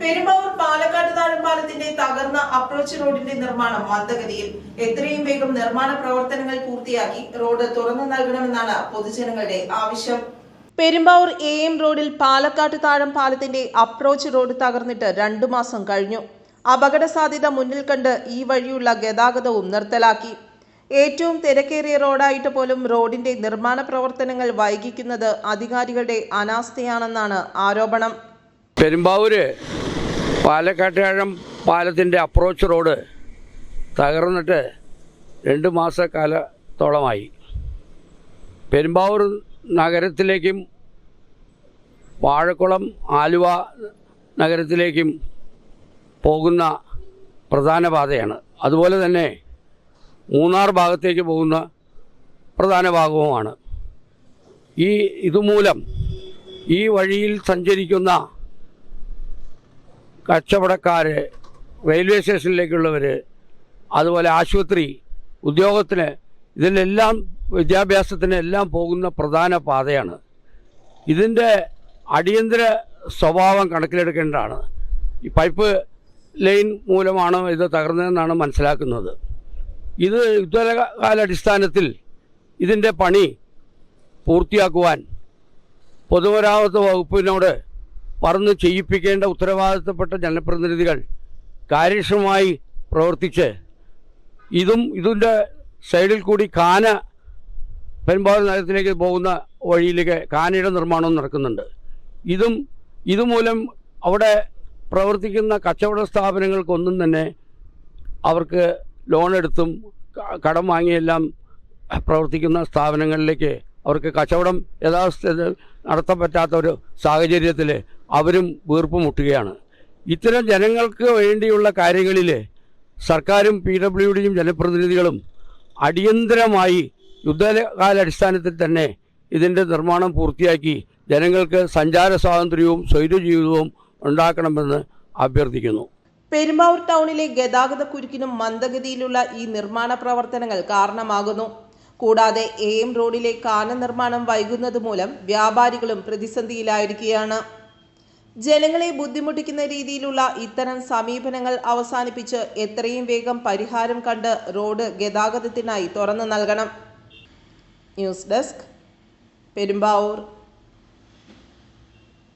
പെരുമ്പാവൂർ പാലക്കാട് താഴമ്പാലത്തിന്റെ തകർന്ന അപ്രോച്ച് റോഡിന്റെ നിർമ്മാണം മന്ദഗതിയിൽ. എത്രയും വേഗം നിർമ്മാണ പ്രവർത്തനങ്ങൾ പൂർത്തിയാക്കി റോഡ് തുറന്നു നൽകണമെന്നാണ് പൊതുജനങ്ങളുടെ ആവശ്യം. പെരുമ്പാവൂർ AM റോഡിൽ പാലക്കാട് താഴമ്പാലത്തിന്റെ അപ്രോച്ച് റോഡ് തകർന്നിട്ട് 2 മാസം കഴിഞ്ഞു. അപകട സാധ്യത മുന്നിൽ കണ്ട് ഈ വഴിയുള്ള ഗതാഗതവും നിർത്തലാക്കി. ഏറ്റവും തിരക്കേറിയ റോഡായിട്ട് പോലും റോഡിന്റെ നിർമ്മാണ പ്രവർത്തനങ്ങൾ വൈകിക്കുന്നത് അധികാരികളുടെ അനാസ്ഥയാണെന്നാണ് ആരോപണം. പെരുമ്പാവൂര് പാലക്കാട്ടുകാഴം പാലത്തിൻ്റെ അപ്രോച്ച് റോഡ് തകർന്നിട്ട് 2 മാസക്കാലത്തോളമായി. പെരുമ്പാവൂർ നഗരത്തിലേക്കും വാഴക്കുളം ആലുവ നഗരത്തിലേക്കും പോകുന്ന പ്രധാന പാതയാണ്. അതുപോലെ തന്നെ മൂന്നാർ ഭാഗത്തേക്ക് പോകുന്ന പ്രധാന ഭാഗവുമാണ്. ഇതുമൂലം ഈ വഴിയിൽ സഞ്ചരിക്കുന്ന കച്ചവടക്കാർ, റെയിൽവേ സ്റ്റേഷനിലേക്കുള്ളവർ, അതുപോലെ ആശുപത്രി ഉദ്യോഗത്തിന്, ഇതിലെല്ലാം വിദ്യാഭ്യാസത്തിന് എല്ലാം പോകുന്ന പ്രധാന പാതയാണ്. ഇതിൻ്റെ അടിയന്തര സ്വഭാവം കണക്കിലെടുക്കേണ്ടതാണ്. ഈ പൈപ്പ് ലൈൻ മൂലമാണ് ഇത് തകർന്നതെന്നാണ് മനസ്സിലാക്കുന്നത്. ഇത് യുദ്ധകാലാടിസ്ഥാനത്തിൽ ഇതിൻ്റെ പണി പൂർത്തിയാക്കുവാൻ പൊതുമരാമത്ത് വകുപ്പിനോട് പറഞ്ഞ് ചെയ്യിപ്പിക്കേണ്ട ഉത്തരവാദിത്തപ്പെട്ട ജനപ്രതിനിധികൾ കാര്യക്ഷമമായി പ്രവർത്തിച്ച് ഇതിൻ്റെ സൈഡിൽ കൂടി പെരുമ്പാവൂർ നഗരത്തിലേക്ക് പോകുന്ന വഴിയിലേക്ക് കാനയുടെ നിർമ്മാണവും നടക്കുന്നുണ്ട്. ഇതുമൂലം അവിടെ പ്രവർത്തിക്കുന്ന കച്ചവട സ്ഥാപനങ്ങൾക്കൊന്നും തന്നെ അവർക്ക് ലോൺ എടുത്തും കടം വാങ്ങിയെല്ലാം പ്രവർത്തിക്കുന്ന സ്ഥാപനങ്ങളിലേക്ക് അവർക്ക് കച്ചവടം യഥാർത്ഥത്തിൽ നടത്താൻ പറ്റാത്ത ഒരു സാഹചര്യത്തിൽ അവരും വീർപ്പ് മുട്ടുകയാണ്. ഇത്തരം ജനങ്ങൾക്ക് വേണ്ടിയുള്ള കാര്യങ്ങളിൽ സർക്കാരും PWDയും ജനപ്രതിനിധികളും അടിയന്തരമായി യുദ്ധകാലാടിസ്ഥാനത്തിൽ തന്നെ ഇതിൻ്റെ നിർമ്മാണം പൂർത്തിയാക്കി ജനങ്ങൾക്ക് സഞ്ചാര സ്വാതന്ത്ര്യവും സ്വൈര്യജീവിതവും ഉണ്ടാക്കണമെന്ന് അഭ്യർത്ഥിക്കുന്നു. പെരുമ്പാവൂർ ടൗണിലെ ഗതാഗത കുരുക്കിനും മന്ദഗതിയിലുള്ള ഈ നിർമ്മാണ പ്രവർത്തനങ്ങൾ കാരണമാകുന്നു. കൂടാതെ AM റോഡിലെ കാന നിർമ്മാണം വൈകുന്നത് മൂലം വ്യാപാരികളും പ്രതിസന്ധിയിലായിരിക്കുകയാണ്. ജനങ്ങളെ ബുദ്ധിമുട്ടിക്കുന്ന രീതിയിലുള്ള ഇത്തരം സമീപനങ്ങൾ അവസാനിപ്പിച്ച് എത്രയും വേഗം പരിഹാരം കണ്ട് റോഡ് ഗതാഗതത്തിനായി തുറന്നു നൽകണം. News desk, Perumbavoor.